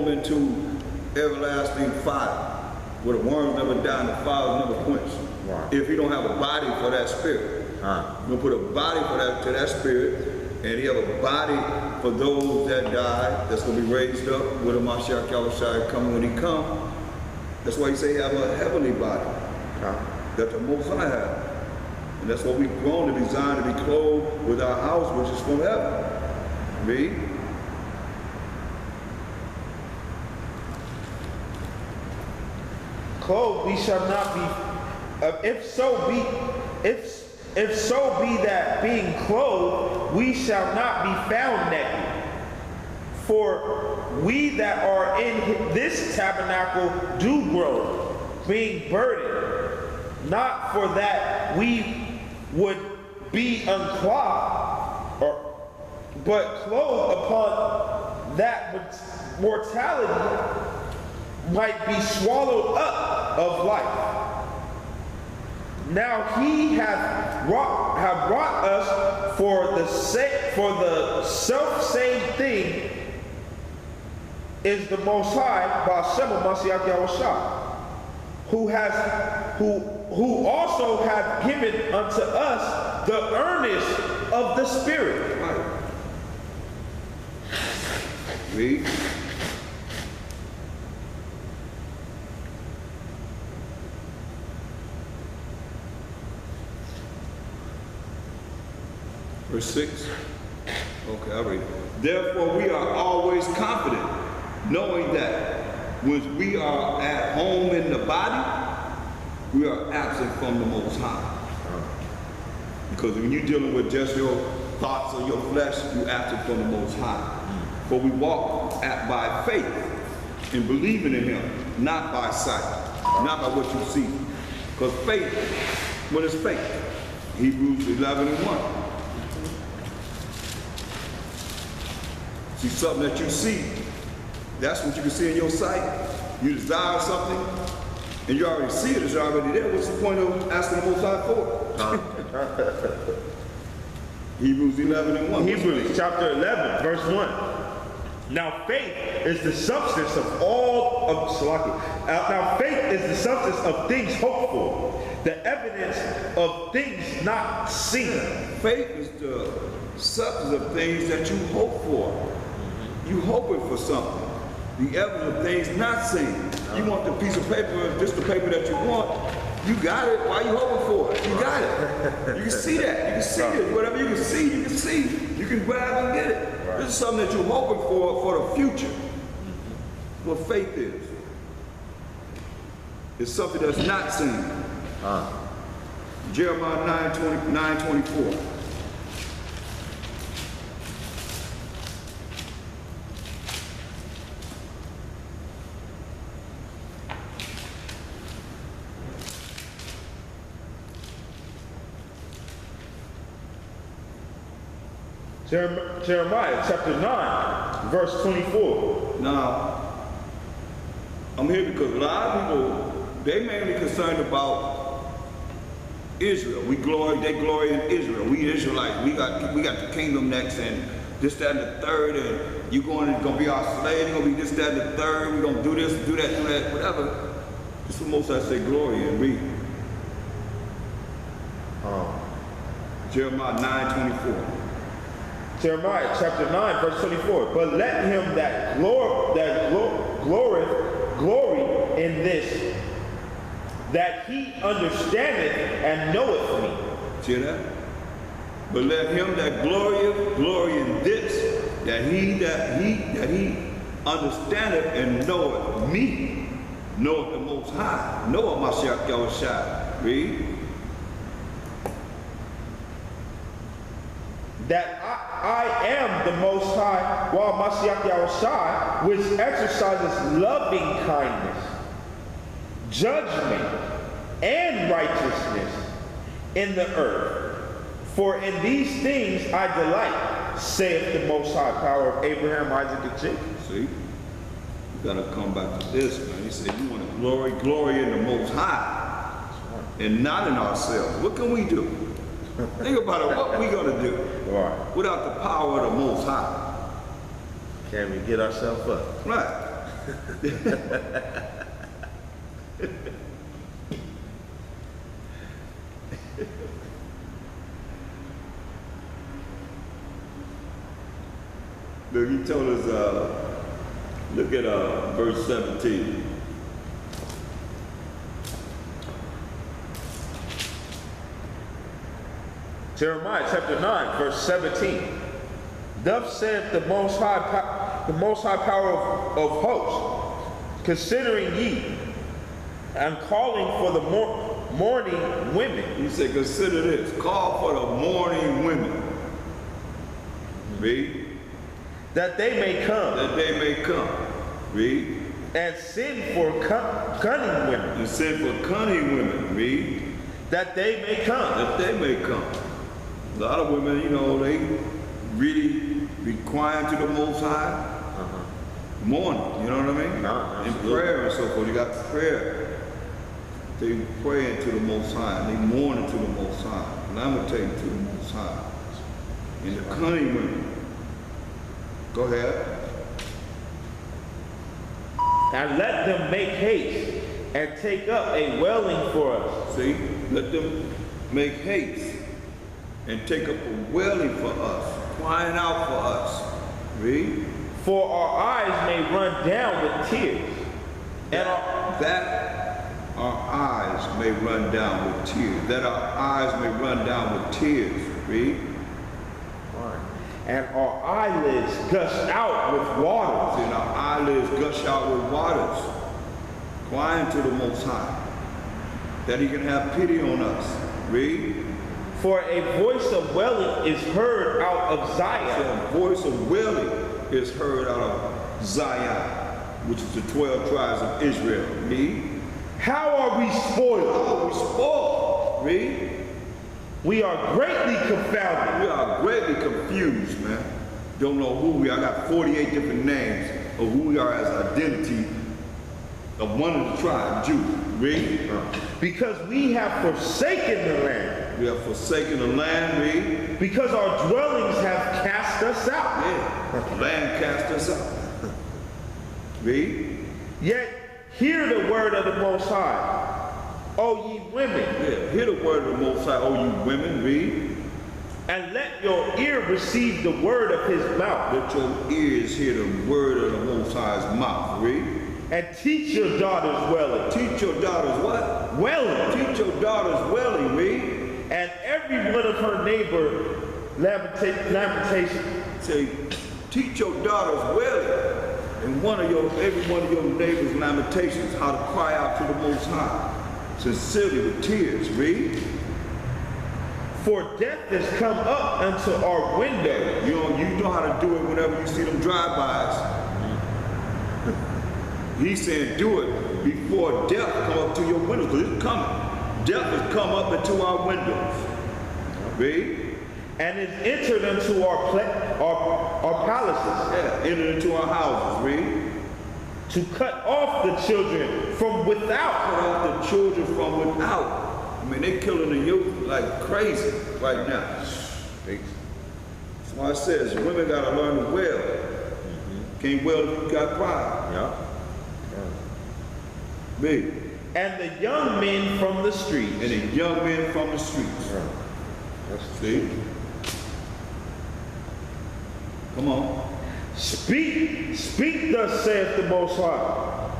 into everlasting fire, where the worms never die and the fire never quench. Right. If he don't have a body for that spirit, you're gonna put a body for that spirit, and he have a body for those that die that's gonna be raised up with a Mashiach Yahushua coming when he come. That's why he say he have a heavenly body that the Most High have. And that's what we've grown to be designed to be clothed with our house, which is from heaven. Read. Clothed we shall not be, if so be that being clothed we shall not be found naked. For we that are in this tabernacle do grow, being burdened, not for that we would be unclothed, but clothed upon that mortality might be swallowed up of life. Now he hath brought us for the self same thing is the Most High, Ba'ashem Mashiach Yahushua, who also hath given unto us the earnest of the Spirit. Read. Verse 6. Okay, I'll read. Therefore we are always confident, knowing that when we are at home in the body, we are absent from the Most High. Because when you're dealing with just your thoughts or your flesh, you're absent from the Most High. For we walk by faith in believing in Him, not by sight, not by what you see. Because faith, what is faith? Hebrews 11:1. See something that you see, that's what you can see in your sight. You desire something, and you already see it, it's already there. What's the point of asking the Most High for it? Hebrews 11:1. Hebrews chapter 11, verse 1. Now faith is the substance of all of Now faith is the substance of things hoped for, the evidence of things not seen. Faith is the substance of things that you hope for. You hoping for something. The evidence of things not seen. You want the piece of paper, just the paper that you want. You got it. Why are you hoping for it? You got it. You can see that. You can see it. Whatever you can see, you can see. You can grab and get it. Right. This is something that you're hoping for the future. What faith is. It's something that's not seen. Jeremiah 9:24. Jeremiah chapter 9, verse 24. Now, I'm here because a lot of people, they mainly concerned about Israel. They glory in Israel. We Israelites, we got the kingdom next, and this, that, and the third, and you're gonna be our slave, you're gonna be this, that, and the third, we're gonna do this, do that, whatever. This is what most I say glory in. Read. Jeremiah 9:24. Jeremiah chapter 9, verse 24. But let him that glorieth glory in this, that he understandeth and knoweth me. See that? But let him that glorieth glory in this, that he understandeth and knoweth me, knoweth the Most High, knoweth Mashiach Yahushua. Read. That I am the Most High, while Mashiach Yahushua, which exercises loving kindness, judgment, and righteousness in the earth. For in these things I delight, saith the Most High, power of Abraham, Isaac, and Jacob. See? You gotta come back to this, man. He said you want to glory in the Most High, and not in ourselves. What can we do? Think about it, what we gonna do without the power of the Most High? Can we get ourselves up? Right. Look, he told us, look at verse 17. Jeremiah chapter 9, verse 17. Thus saith the Most High Power of hosts, considering ye, and calling for the mourning women. He said, consider this, call for the mourning women. Read. That they may come. That they may come. Read. And send for cunning women. And send for cunning women. Read. That they may come. That they may come. A lot of women, you know, they really be crying to the Most High. Mourning, you know what I mean? In prayer and so forth. You got prayer. They praying to the Most High. They mourning to the Most High. Lamentating to the Most High. And the cunning women. Go ahead. And let them make haste and take up a wailing for us. See? Let them make haste and take up a wailing for us, crying out for us. Read. For our eyes may run down with tears. That our eyes may run down with tears. That our eyes may run down with tears. Read. And our eyelids gush out with waters. And our eyelids gush out with waters. Crying to the Most High. That he can have pity on us. Read. For a voice of wailing is heard out of Zion. So a voice of wailing is heard out of Zion, which is the 12 tribes of Israel. Read. How are we spoiled? How are we spoiled? Read. We are greatly confounded. We are greatly confused, man. Don't know who we are. I got 48 different names of who we are as identity of one of the tribes, Judah. Read. Because we have forsaken the land. We have forsaken the land, read. Because our dwellings have cast us out. Yeah, the land cast us out. Read. Yet hear the word of the Most High, O ye women. Yeah, hear the word of the Most High, O you women, read. And let your ear receive the word of his mouth. Let your ears hear the word of the Most High's mouth, read. And teach your daughters wailing. Teach your daughters what? Wailing. Teach your daughters wailing, read. And every one of her neighbor lamentation. Say, teach your daughters wailing. And every one of your neighbors' lamentations, how to cry out to the Most High. Sincerely with tears, read. For death has come up unto our window. You know how to do it whenever you see them drive-bys. He's saying do it before death come up to your windows, because it's coming. Death has come up into our windows. Read. And is entered into our palaces. Yeah, entered into our houses. Read. To cut off the children from without. Cut off the children from without. I mean, they're killing the youth like crazy right now. That's why it says women got to learn to wail. Can't wail if you got pride. Yeah. Read. And the young men from the streets. And the young men from the streets. See? Come on. Speak thus saith the Most High.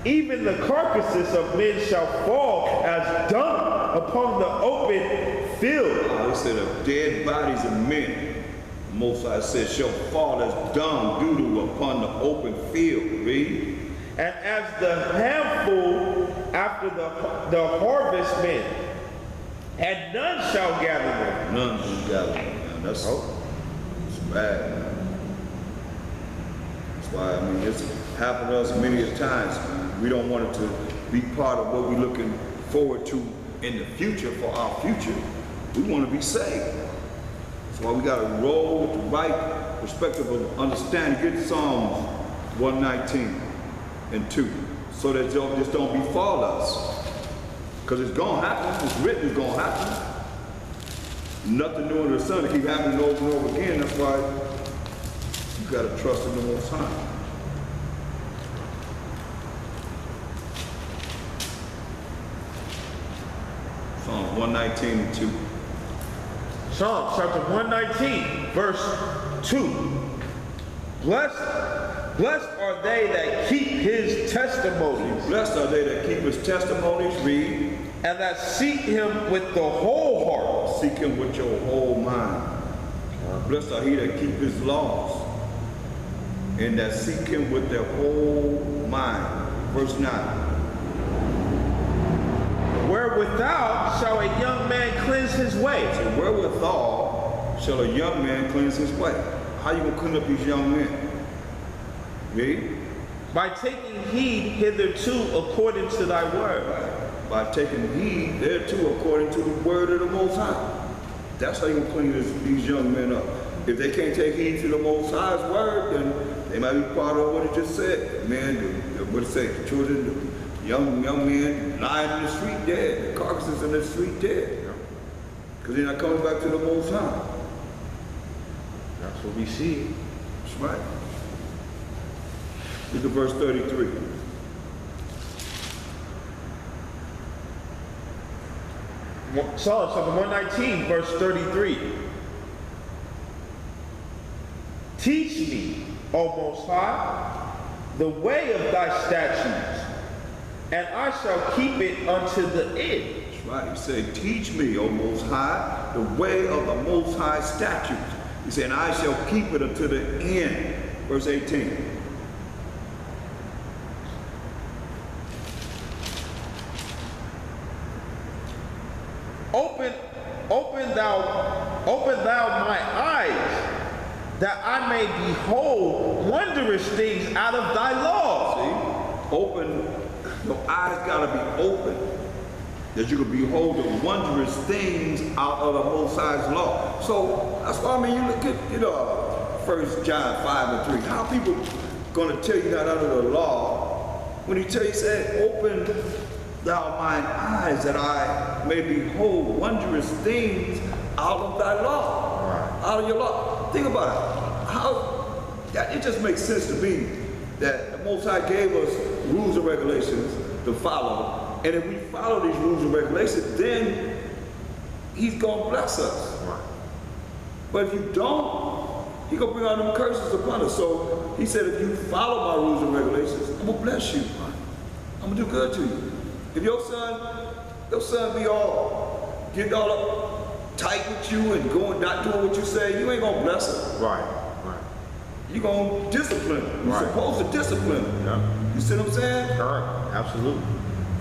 Even the carcasses of men shall fall as dung upon the open field. It said of dead bodies of men, the Most High said, shall fall as dung doo-doo upon the open field. Read. And as the handful after the harvestmen, and none shall gather them. None shall gather them. Man. That's bad, man. That's why, I mean, it's happened to us many times. We don't want it to be part of what we're looking forward to in the future for our future. We want to be saved. That's why we got to roll with the right perspective of understanding. Get Psalms 119 and 2, so that this don't befall us. Because it's going to happen. It's written it's going to happen. Nothing new under the sun. It keep happening over and over again. That's why you got to trust in the Most High. 119 and 2. Psalms chapter 119, verse 2. Blessed are they that keep his testimonies, Blessed are they that keep his testimonies, read, and that seek him with the whole heart. seek him with your whole mind. Blessed are he that keep his laws, and that seek him with their whole mind. Verse 9. Wherewithal shall a young man cleanse his way, So wherewithal shall a young man cleanse his way? How you gonna clean up these young men? Read. by taking heed hitherto according to thy word. By taking heed thereto according to the word of the Most High. That's how you gonna clean these young men up. If they can't take heed to the Most High's word, then they might be part of what it just said. Man, what it say? The children, the young men lying in the street dead, the carcasses in the street dead. Because they're not coming back to the Most High. That's what we see. That's right. Look at verse 33. Psalms chapter 119, verse 33. Teach me, O Most High, the way of thy statutes, and I shall keep it unto the end. That's right. He said, teach me, O Most High, the way of the Most High statutes. He said, and I shall keep it unto the end. Verse 18. Open thou my eyes, that I may behold wondrous things out of thy law. See? Open, your eyes gotta be open, that you can behold the wondrous things out of the Most High's law. So that's why, I mean, you look at, 1 John 5 and 3. How people gonna tell you that under the law when he tell you, say, open thou mine eyes that I may behold wondrous things out of thy law, out of your law. Think about it. It just makes sense to me that the Most High gave us rules and regulations to follow, and if we follow these rules and regulations, then he's gonna bless us. But if you don't, he's gonna bring all them curses upon us. So he said, if you follow my rules and regulations, I'm gonna bless you. I'm gonna do good to you. If your son be all getting all up tight with you and not doing what you say, you ain't gonna bless him. Right. You're gonna discipline him. You're supposed to discipline him. Yeah. You see what I'm saying? Correct. Absolutely.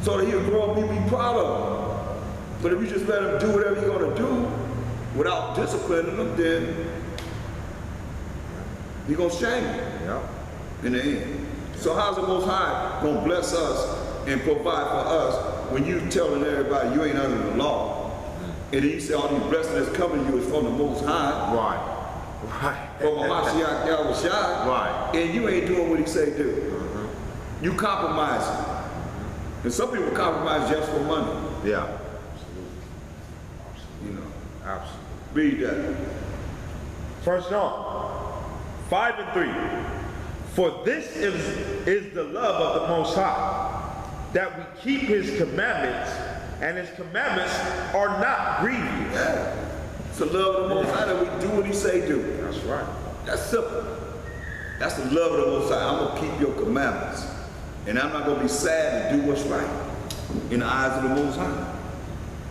So that he'll grow up and be proud of him. But if you just let him do whatever you're gonna do without disciplining him, then he's gonna shame you in the end. So how's the Most High gonna bless us and provide for us when you telling everybody you ain't under the law? And then you say all these blessings that's coming to you is from the Most High. Right. From a Mashiach Yahushua. Right. And you ain't doing what he say do. You compromising. And some people compromise just for money. Yeah. Absolutely. Read that. 1 John 5 and 3. For this is the love of the Most High, that we keep his commandments, and his commandments are not grievous. Yeah. It's the love of the Most High that we do what he say do. That's right. That's simple. That's the love of the Most High. I'm going to keep your commandments. And I'm not going to be sad to do what's right in the eyes of the Most High.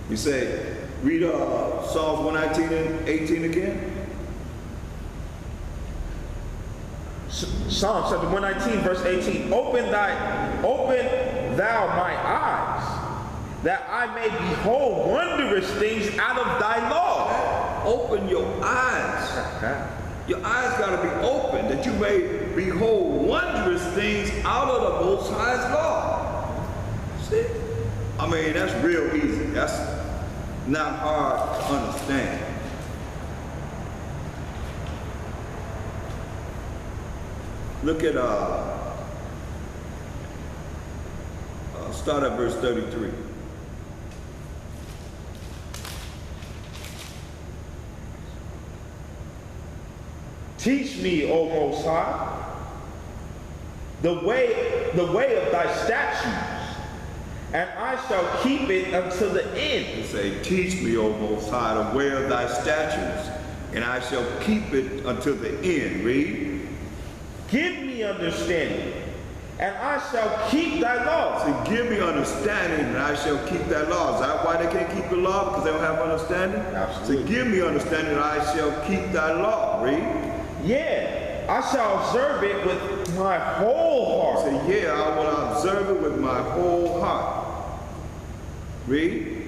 You say, read Psalms 119 and 18 again. Psalms chapter 119, verse 18. Open thou my eyes, that I may behold wondrous things out of thy law. Open your eyes. Your eyes got to be open, that you may behold wondrous things out of the Most High's law. See? I mean, that's real easy. That's not hard to understand. Look at, start at verse 33. Teach me, O Most High, the way of thy statutes, and I shall keep it until the end. He say, teach me, O Most High, the way of thy statutes, and I shall keep it until the end. Read. Give me understanding, and I shall keep thy laws. Say, give me understanding, and I shall keep thy laws. Is that why they can't keep the law? Because they don't have understanding? Absolutely. Say, give me understanding, and I shall keep thy law. Read. Yeah, I shall observe it with my whole heart. Say, yeah, I will observe it with my whole heart. Read.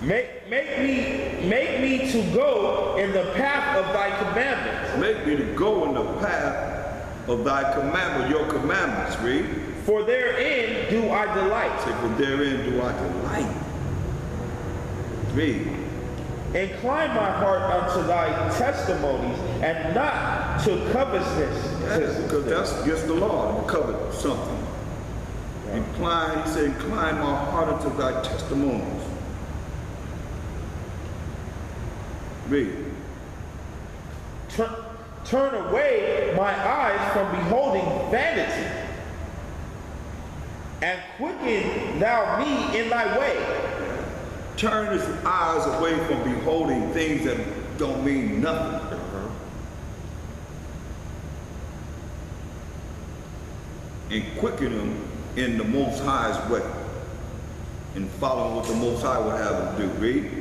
Make me to go in the path of thy commandments. Make me to go in the path of thy commandment, your commandments. Read. For therein do I delight. Say, for therein do I delight. Read. Incline my heart unto thy testimonies, and not to covetousness. Yes, because that's against the law, to covet something. Incline, he said, incline my heart unto thy testimonies. Read. Turn away my eyes from beholding vanity, and quicken thou me in thy way. Turn his eyes away from beholding things that don't mean nothing. And quicken him in the Most High's way. And follow what the Most High would have him do. Read.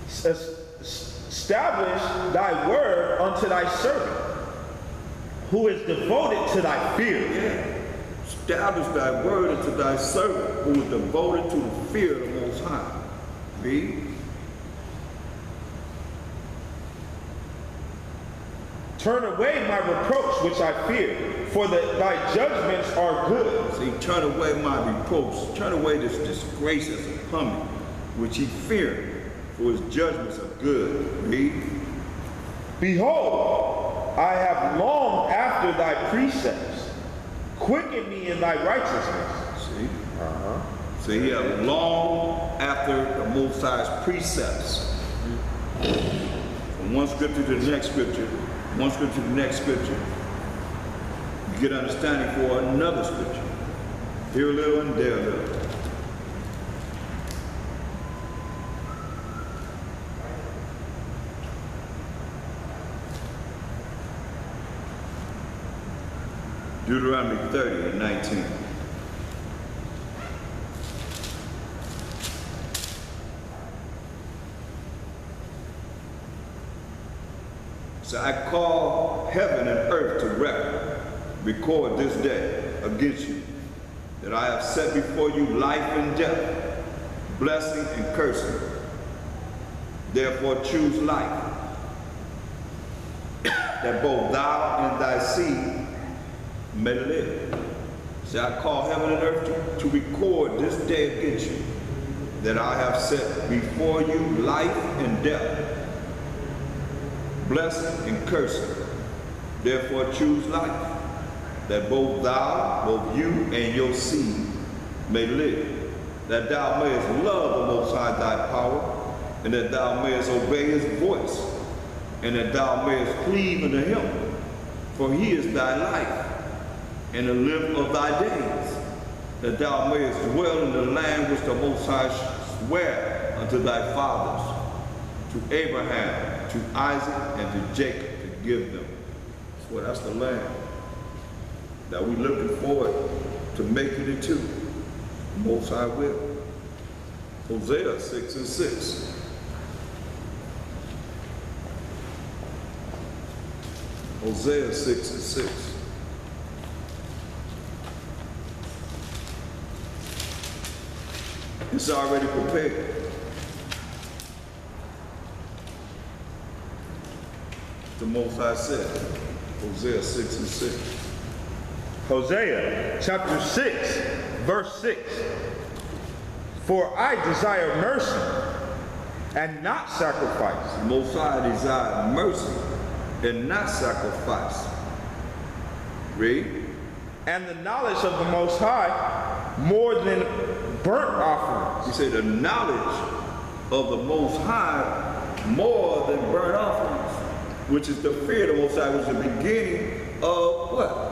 Establish thy word unto thy servant, who is devoted to thy fear. Yeah. Establish thy word unto thy servant, who is devoted to the fear of the Most High. Read. Turn away my reproach which I fear, for thy judgments are good. See, turn away my reproach, turn away this disgrace that's upon me, which he feared, for his judgments are good. Read. Behold, I have longed after thy precepts. Quicken me in thy righteousness. See? So he have longed after the Most High's precepts. From one scripture to the next scripture, one scripture to the next scripture, you get understanding for another scripture. Here a little and there a little. Deuteronomy 30 and 19. So I call heaven and earth to record this day against you, that I have set before you life and death, blessing and cursing. Therefore choose life, that both thou and thy seed may live. So I call heaven and earth to record this day against you, that I have set before you life and death, blessing and cursing. Therefore choose life, that both you and your seed may live, that thou mayest love the Most High thy power, and that thou mayest obey his voice, and that thou mayest cleave unto him, for he is thy life, and the length of thy days, that thou mayest dwell in the land which the Most High sware unto thy fathers, to Abraham, to Isaac, and to Jacob, to give them. So that's the land that we're looking forward to making it to. The Most High will. Hosea 6 and 6. Hosea 6 and 6. It's already prepared. The Most High said, Hosea 6 and 6. Hosea chapter 6, verse 6. For I desire mercy and not sacrifice. The Most High desire mercy and not sacrifice. Read. And the knowledge of the Most High more than burnt offerings. He said the knowledge of the Most High more than burnt offerings, which is the fear of the Most High, which is the beginning of what?